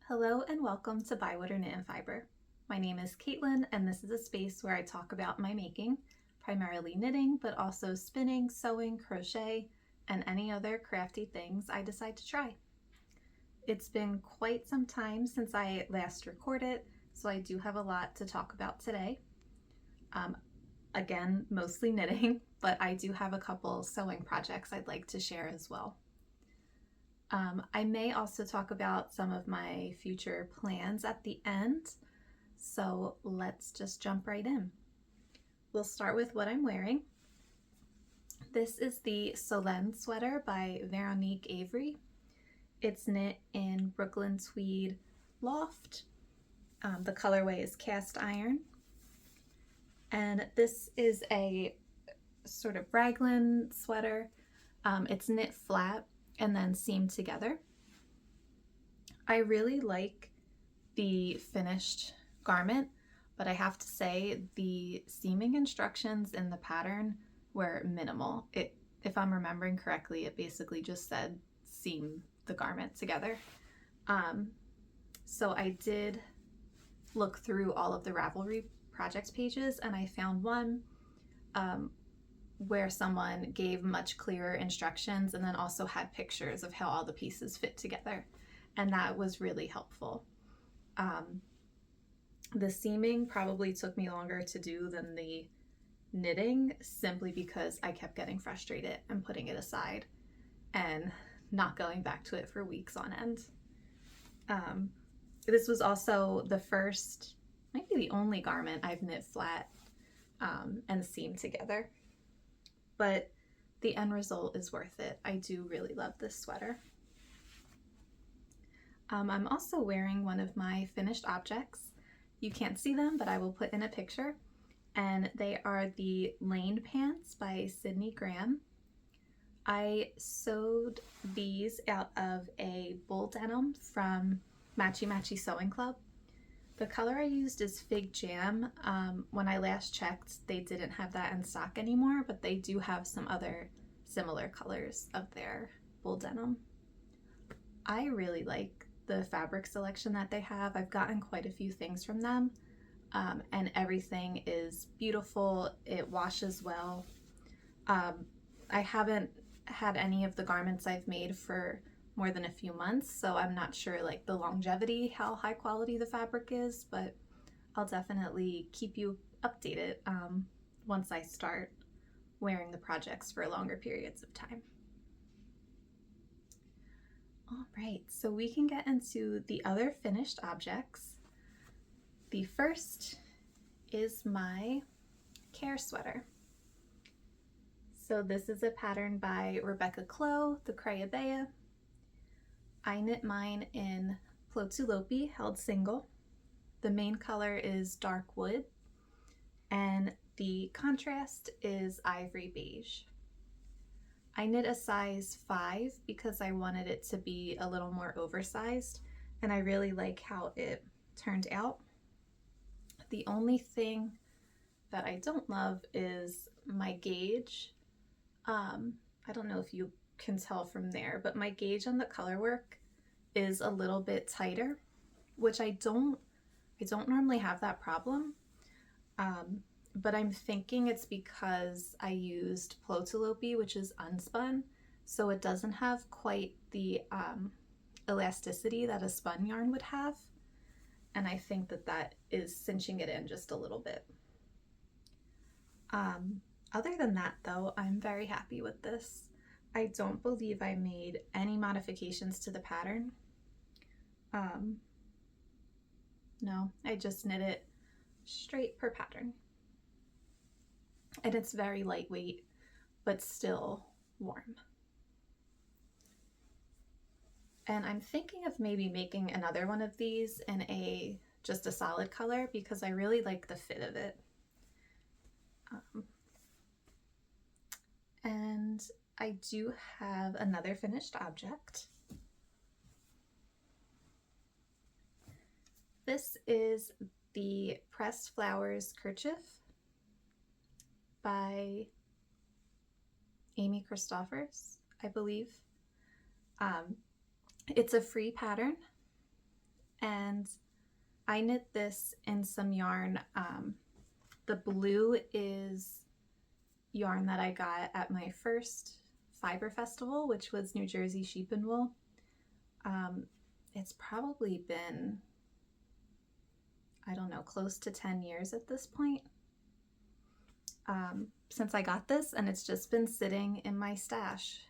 Hello and welcome to Bywater Knit and Fiber. My name is Caitlin and this is a space where I talk about my making, primarily knitting, but also spinning, sewing, crochet, and any other crafty things I decide to try. It's been quite some time since I last recorded, so I do have a lot to talk about today. Again, mostly knitting, but I do have a couple sewing projects I'd like to share as well. I may also talk about some of my future plans at the end, so let's just jump right in. We'll start with what I'm wearing. This is the Solène sweater by Veronique Avery. It's knit in Brooklyn Tweed Loft. The colorway is cast iron. And this is a sort of raglan sweater. It's knit flat and then seamed together. I really like the finished garment, but I have to say the seaming instructions in the pattern were minimal. If I'm remembering correctly, it basically just said seam the garment together. So I did look through all of the Ravelry project pages and I found one where someone gave much clearer instructions and then also had pictures of how all the pieces fit together, and that was really helpful. The seaming probably took me longer to do than the knitting simply because I kept getting frustrated and putting it aside and not going back to it for weeks on end. This was also the first, maybe the only garment I've knit flat and seamed together. But the end result is worth it. I do really love this sweater. I'm also wearing one of my finished objects. You can't see them, but I will put in a picture. And they are the Lane pants by Syd Graham. I sewed these out of a bull denim from Matchy Sewing Club. The color I used is Fig Jam. When I last checked, they didn't have that in stock anymore, but they do have some other similar colors of their bull denim. I really like the fabric selection that they have. I've gotten quite a few things from them, and everything is beautiful. It washes well. I haven't had any of the garments I've made for more than a few months, so I'm not sure like the longevity, how high quality the fabric is, but I'll definitely keep you updated once I start wearing the projects for longer periods of time. All right, so we can get into the other finished objects. The first is my Kerr sweater. So this is a pattern by Rebecca Clow, the Crayabea. I knit mine in Plotulopi held single. The main color is dark wood and the contrast is ivory beige. I knit a size 5 because I wanted it to be a little more oversized, and I really like how it turned out. The only thing that I don't love is my gauge. I don't know if you can tell from there, but my gauge on the color work is a little bit tighter, which I don't normally have that problem, but I'm thinking it's because I used Plotulopi, which is unspun, so it doesn't have quite the elasticity that a spun yarn would have, and I think that is cinching it in just a little bit. Other than that though, I'm very happy with this. I don't believe I made any modifications to the pattern. No, I just knit it straight per pattern. And it's very lightweight, but still warm. And I'm thinking of maybe making another one of these in just a solid color because I really like the fit of it. And I do have another finished object. This is the Pressed Flowers kerchief by Amy Christophers, I believe. It's a free pattern and I knit this in some yarn. The blue is yarn that I got at my first fiber festival, which was New Jersey Sheep and Wool. It's probably been, I don't know, close to 10 years at this point since I got this, and it's just been sitting in my stash.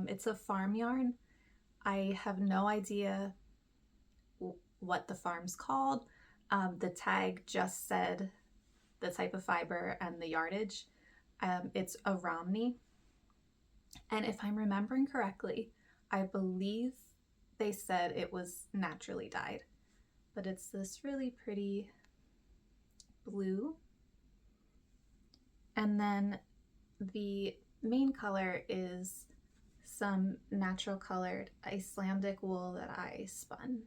It's a farm yarn. I have no idea what the farm's called. The tag just said the type of fiber and the yardage. It's a Romney. And if I'm remembering correctly, I believe they said it was naturally dyed. But it's this really pretty blue. And then the main color is some natural colored Icelandic wool that I spun.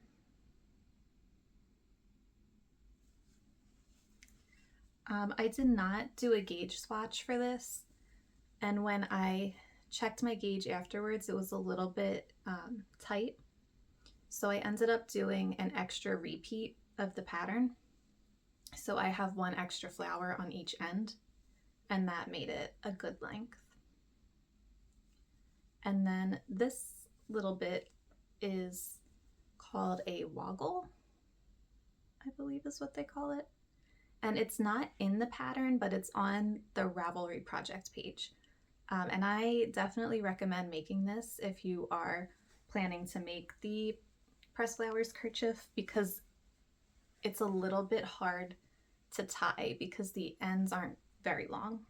I did not do a gauge swatch for this, and when I checked my gauge afterwards, it was a little bit tight, so I ended up doing an extra repeat of the pattern. So I have one extra flower on each end, and that made it a good length. And then this little bit is called a woggle, I believe is what they call it. And it's not in the pattern, but it's on the Ravelry project page. And I definitely recommend making this if you are planning to make the pressed flowers kerchief, because it's a little bit hard to tie because the ends aren't very long.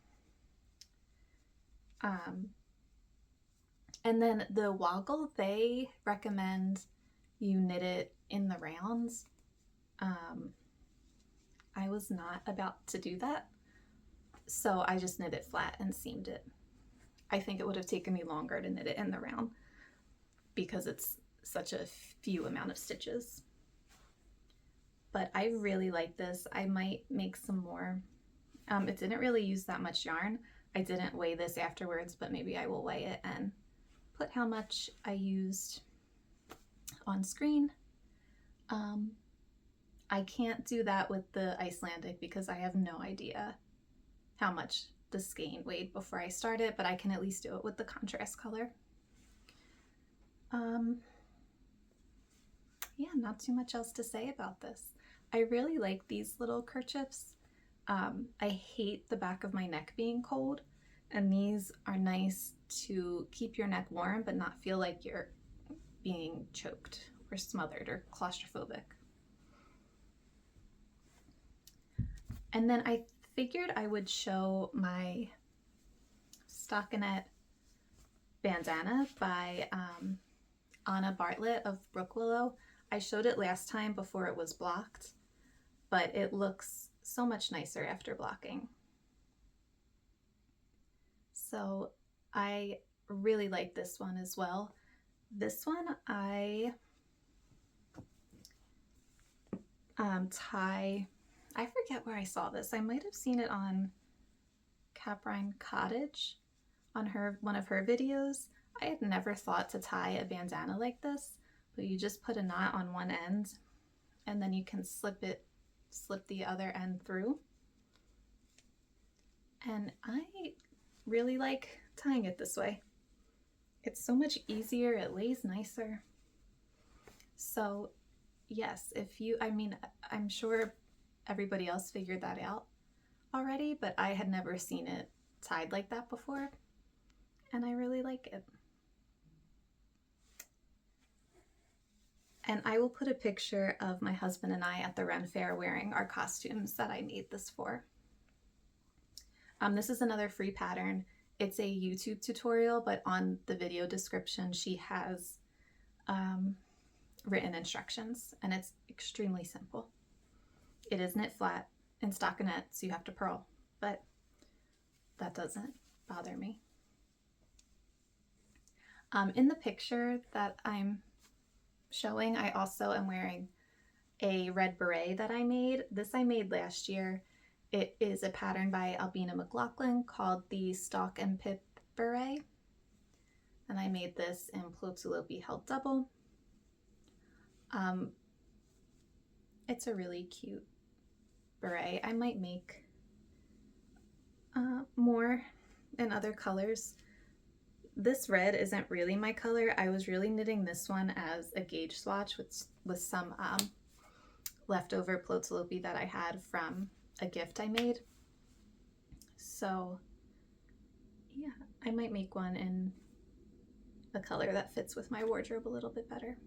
And then the woggle, they recommend you knit it in the rounds. I was not about to do that, so I just knit it flat and seamed it. I think it would have taken me longer to knit it in the round because it's such a few amount of stitches. But I really like this. I might make some more. It didn't really use that much yarn. I didn't weigh this afterwards, but maybe I will weigh it and put how much I used on screen. I can't do that with the Icelandic because I have no idea how much the skein weighed before I started, but I can at least do it with the contrast color. Yeah, not too much else to say about this. I really like these little kerchiefs. I hate the back of my neck being cold, and these are nice to keep your neck warm but not feel like you're being choked or smothered or claustrophobic. And then I figured I would show my stockinette bandana by Anna Bartlett of Brook Willow. I showed it last time before it was blocked, but it looks so much nicer after blocking. So I really like this one as well. This one I tie, I forget where I saw this. I might have seen it on Caprine Cottage on one of her videos. I had never thought to tie a bandana like this, but you just put a knot on one end and then you can slip the other end through. And I really like tying it this way. It's so much easier, it lays nicer. So yes, I'm sure everybody else figured that out already, but I had never seen it tied like that before, and I really like it. And I will put a picture of my husband and I at the Ren Fair wearing our costumes that I made this for. This is another free pattern. It's a YouTube tutorial, but on the video description she has written instructions, and it's extremely simple. It is knit flat in stockinette, so you have to purl, but that doesn't bother me. In the picture that I'm showing, I also am wearing a red beret that I made. This I made last year. It is a pattern by Albina McLaughlin called the Stalk and Pip Beret, and I made this in Plotulopi held double. It's a really cute beret. I might make more in other colors. This red isn't really my color. I was really knitting this one as a gauge swatch with some leftover Plotzlopi that I had from a gift I made. So yeah, I might make one in a color that fits with my wardrobe a little bit better.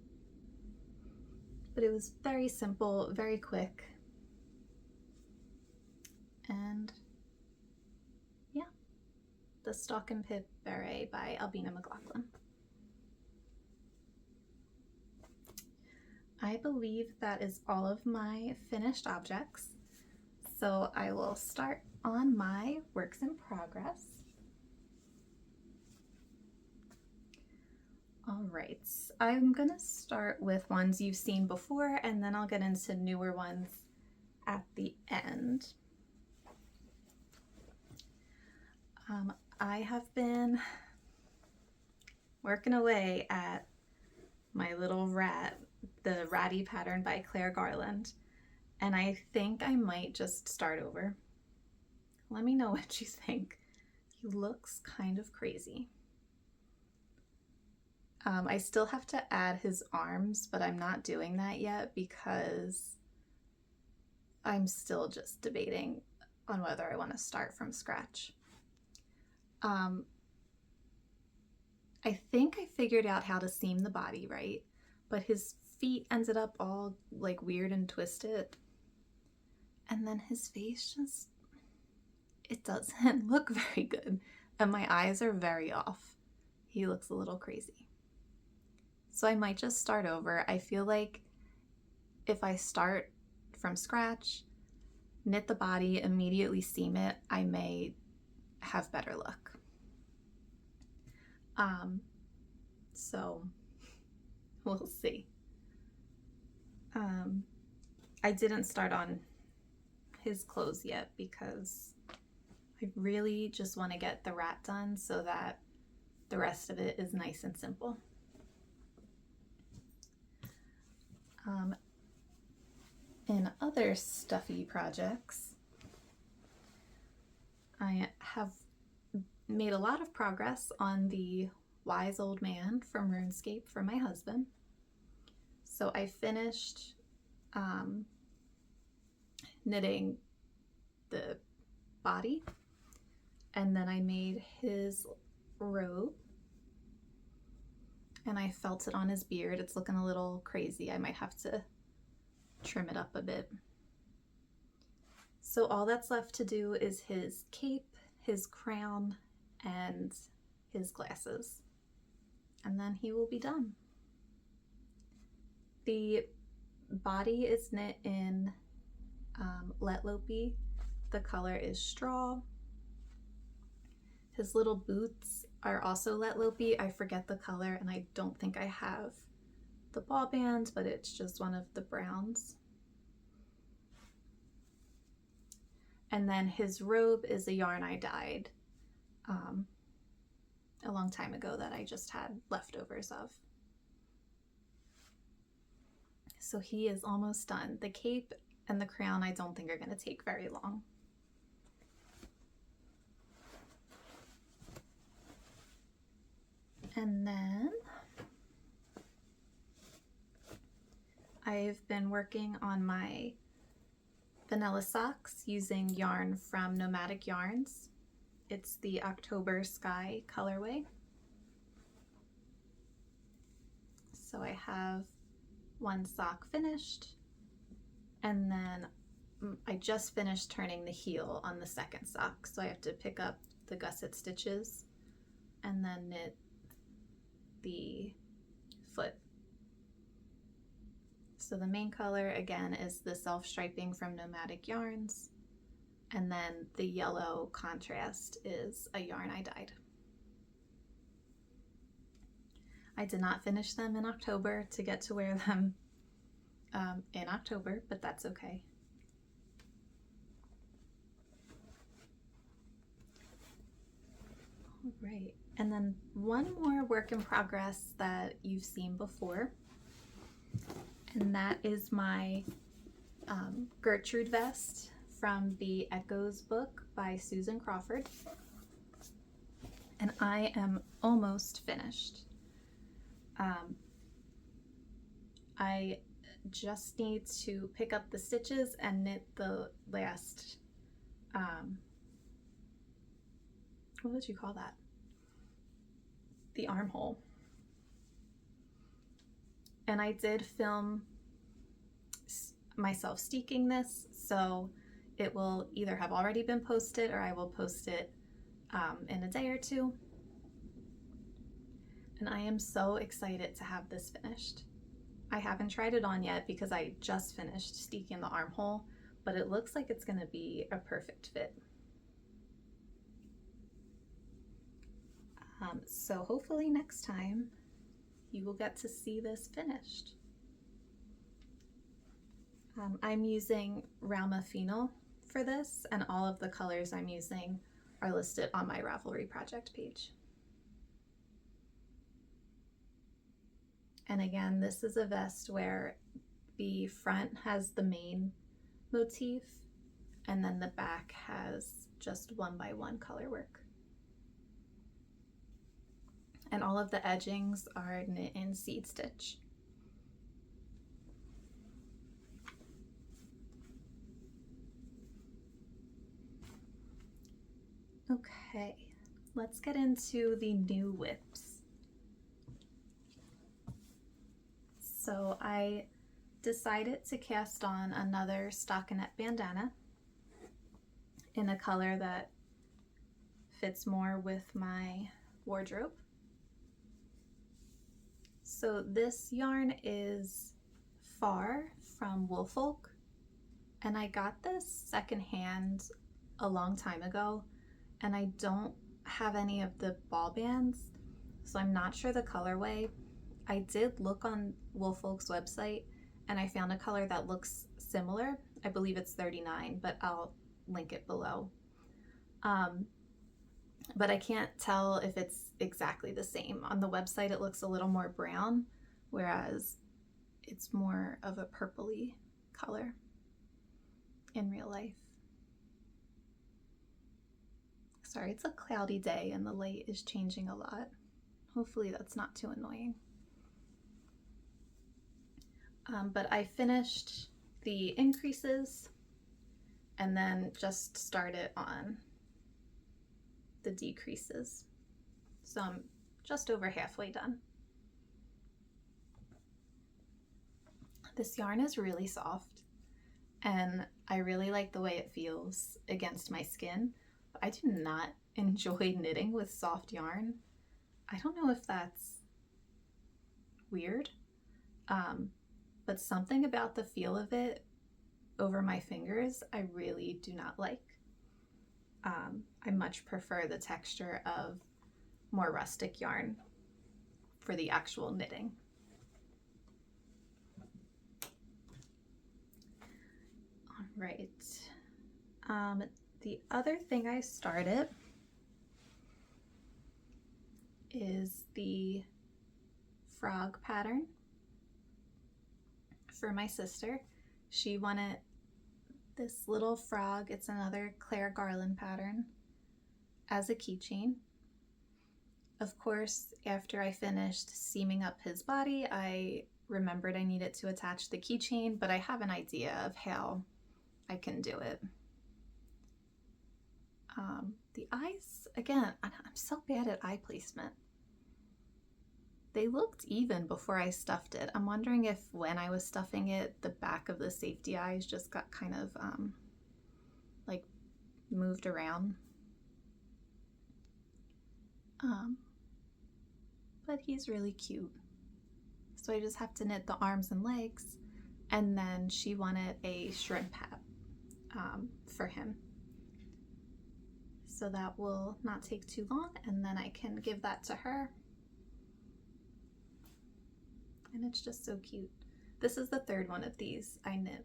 But it was very simple, very quick. And yeah, the Stockin' Pip Beret by Albina McLaughlin. I believe that is all of my finished objects. So I will start on my works in progress. All right, I'm gonna start with ones you've seen before, and then I'll get into newer ones at the end. I have been working away at my little rat, the Ratty pattern by Claire Garland, and I think I might just start over. Let me know what you think. He looks kind of crazy. I still have to add his arms, but I'm not doing that yet because I'm still just debating on whether I want to start from scratch. I think I figured out how to seam the body right, but his feet ended up all like weird and twisted. And then his face just, it doesn't look very good. And my eyes are very off. He looks a little crazy. So I might just start over. I feel like if I start from scratch, knit the body, immediately seam it, I may have better luck. So we'll see. I didn't start on his clothes yet because I really just want to get the rat done so that the rest of it is nice and simple. In other stuffy projects, I have made a lot of progress on the Wise Old Man from RuneScape for my husband. So I finished knitting the body, and then I made his robe, and I felt it on his beard. It's looking a little crazy. I might have to trim it up a bit. So all that's left to do is his cape, his crown, and his glasses, and then he will be done. The body is knit in Letlopi. The color is straw. His little boots are also Letlopi. I forget the color, and I don't think I have the ball band, but it's just one of the browns. And then his robe is a yarn I dyed a long time ago that I just had leftovers of. So he is almost done. The cape and the crown I don't think are going to take very long. And then I've been working on my vanilla socks using yarn from Nomadic Yarns. It's the October Sky colorway. So I have one sock finished, and then I just finished turning the heel on the second sock, so I have to pick up the gusset stitches and then knit the foot. So the main color again is the self-striping from Nomadic Yarns, and then the yellow contrast is a yarn I dyed. I did not finish them in October to get to wear them in October, but that's okay. All right, and then one more work in progress that you've seen before, and that is my Gertrude vest from the Echoes book by Susan Crawford. And I am almost finished. I just need to pick up the stitches and knit the last, what would you call that? The armhole. And I did film myself steeking this, so it will either have already been posted or I will post it in a day or two. And I am so excited to have this finished. I haven't tried it on yet because I just finished steeking the armhole, but it looks like it's going to be a perfect fit. So hopefully next time you will get to see this finished. I'm using Rauma Phenol for this, and all of the colors I'm using are listed on my Ravelry project page. And again, this is a vest where the front has the main motif and then the back has just 1x1 color work. And all of the edgings are knit in seed stitch. Okay, let's get into the new whips. So I decided to cast on another stockinette bandana in a color that fits more with my wardrobe. So this yarn is Far from Woolfolk, and I got this secondhand a long time ago, and I don't have any of the ball bands, so I'm not sure the colorway. I did look on Woolfolk's website and I found a color that looks similar. I believe it's 39, but I'll link it below. But I can't tell if it's exactly the same. On the website it looks a little more brown, whereas it's more of a purpley color in real life. Sorry, it's a cloudy day and the light is changing a lot. Hopefully that's not too annoying. But I finished the increases and then just started on the decreases. So I'm just over halfway done. This yarn is really soft and I really like the way it feels against my skin. But I do not enjoy knitting with soft yarn. I don't know if that's weird, but something about the feel of it over my fingers I really do not like. I much prefer the texture of more rustic yarn for the actual knitting. All right. The other thing I started is the frog pattern for my sister. She wanted this little frog, it's another Claire Garland pattern, as a keychain. Of course, after I finished seaming up his body, I remembered I needed to attach the keychain, but I have an idea of how I can do it. The eyes, again, I'm so bad at eye placement. They looked even before I stuffed it. I'm wondering if when I was stuffing it, the back of the safety eyes just got kind of like moved around. But he's really cute. So I just have to knit the arms and legs, and then she wanted a shrimp hat for him. So that will not take too long, and then I can give that to her. And it's just so cute. This is the third one of these I knit.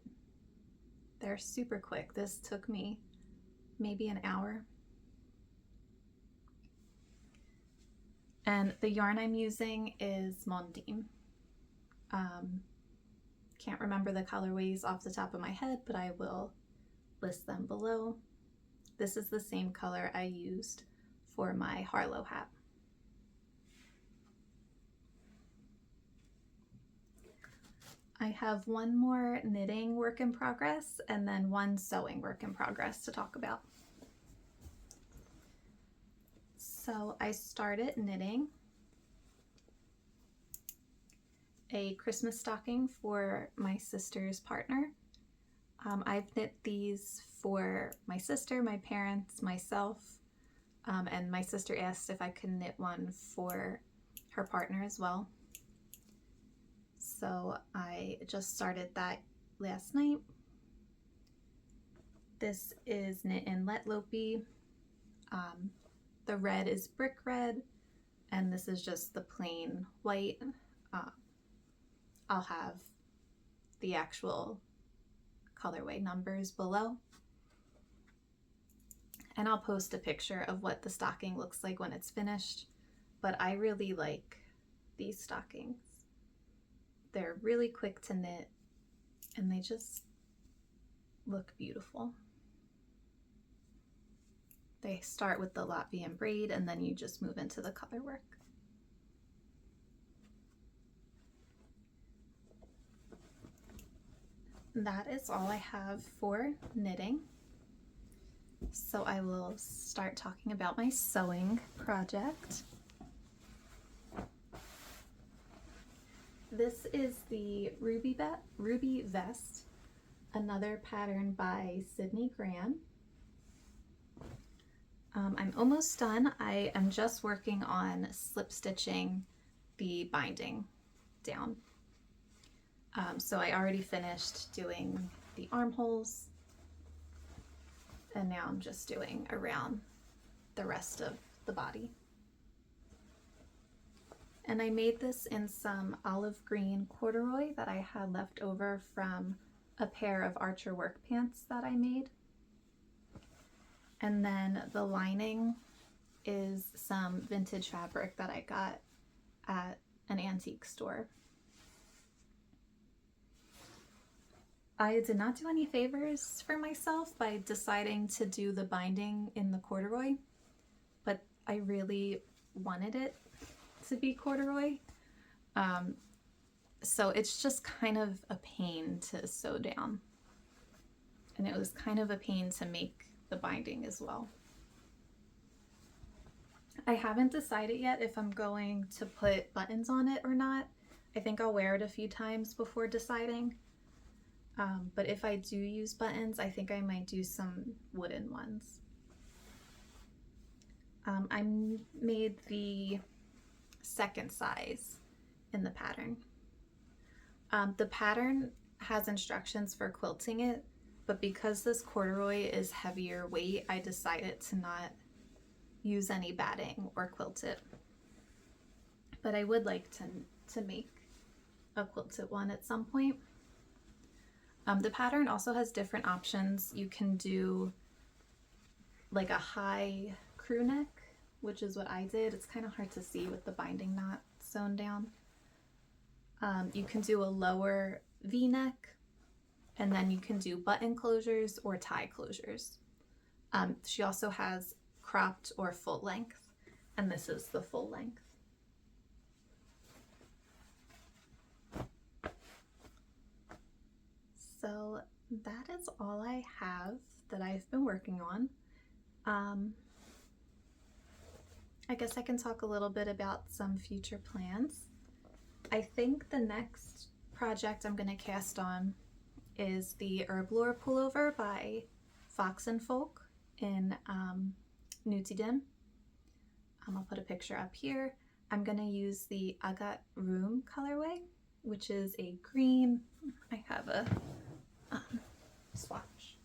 They're super quick. This took me maybe an hour. And the yarn I'm using is Mondim. can't remember the colorways off the top of my head, but I will list them below. This is the same color I used for my Harlow hat. I have one more knitting work in progress and then one sewing work in progress to talk about. So I started knitting a Christmas stocking for my sister's partner. I've knit these for my sister, my parents, myself, and my sister asked if I could knit one for her partner as well. So I just started that last night. This is knit in Let Lopey. The red is brick red, and this is just the plain white. I'll have the actual colorway numbers below. And I'll post a picture of what the stocking looks like when it's finished. But I really like these stockings. They're really quick to knit and they just look beautiful. They start with the Latvian braid and then you just move into the color work. That is all I have for knitting. So I will start talking about my sewing project. This is the Ruby Vest, another pattern by Syd Graham. I'm almost done. I am just working on slip stitching the binding down. So I already finished doing the armholes, and now I'm just doing around the rest of the body. And I made this in some olive green corduroy that I had left over from a pair of Archer work pants that I made. And then the lining is some vintage fabric that I got at an antique store. I did not do any favors for myself by deciding to do the binding in the corduroy, but I really wanted it to be corduroy. So it's just kind of a pain to sew down. And it was kind of a pain to make the binding as well. I haven't decided yet if I'm going to put buttons on it or not. I think I'll wear it a few times before deciding. But if I do use buttons, I think I might do some wooden ones. I made the second size in the pattern. The pattern has instructions for quilting it, but because this corduroy is heavier weight, I decided to not use any batting or quilt it. But I would like to make a quilted one at some point. The pattern also has different options. You can do like a high crew neck, which is what I did. It's kind of hard to see with the binding not sewn down. You can do a lower V-neck, and then you can do button closures or tie closures. She also has cropped or full length, and this is the full length. So that is all I have that I've been working on. I guess I can talk a little bit about some future plans. I think the next project I'm going to cast on is the Herb Lore pullover by Fox and Folk in Nutidin. I'll put a picture up here. I'm going to use the Agat Room colorway, which is a green. I have a swatch.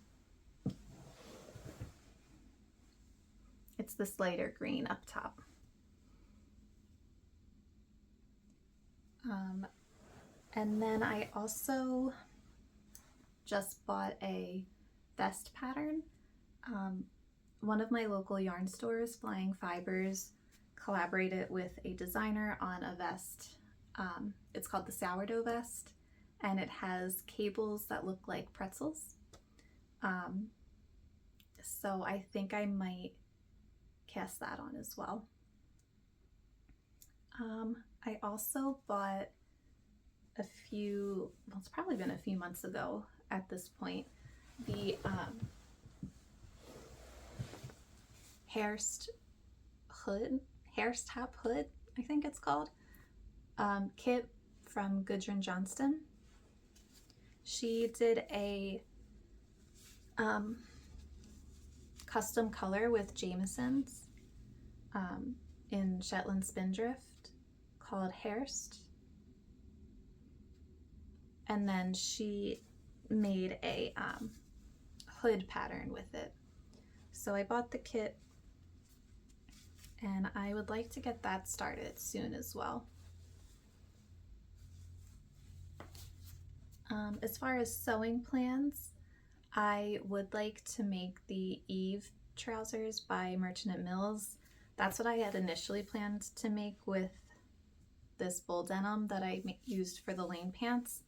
It's this lighter green up top. And then I also just bought a vest pattern. One of my local yarn stores, Flying Fibers, collaborated with a designer on a vest. It's called the Sourdough Vest, and it has cables that look like pretzels. So I think I might cast that on as well. I also bought a few, well, it's probably been a few months ago at this point, the Hairst Top Hood, I think it's called, kit from Gudrun Johnston. She did a custom color with Jameson's in Shetland Spindrift called Hairst. And then she made a hood pattern with it. So I bought the kit, and I would like to get that started soon as well. As far as sewing plans, I would like to make the Eve trousers by Merchant & Mills. That's what I had initially planned to make with this bull denim that I used for the lane pants.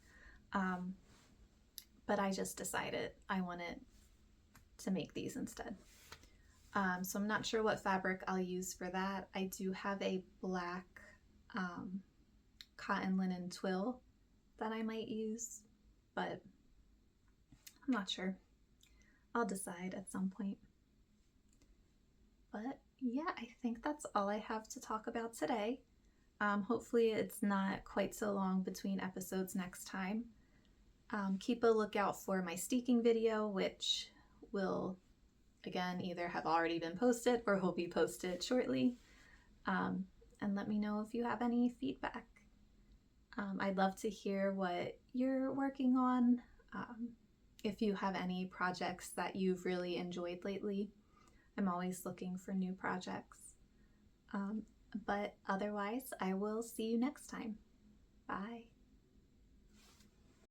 But I just decided I wanted to make these instead. So I'm not sure what fabric I'll use for that. I do have a black cotton linen twill that I might use, but I'm not sure. I'll decide at some point. But yeah, I think that's all I have to talk about today. Hopefully it's not quite so long between episodes next time. Keep a lookout for my steeking video, which will, again, either have already been posted or will be posted shortly. And let me know if you have any feedback. I'd love to hear what you're working on. If you have any projects that you've really enjoyed lately, I'm always looking for new projects. But otherwise, I will see you next time. Bye.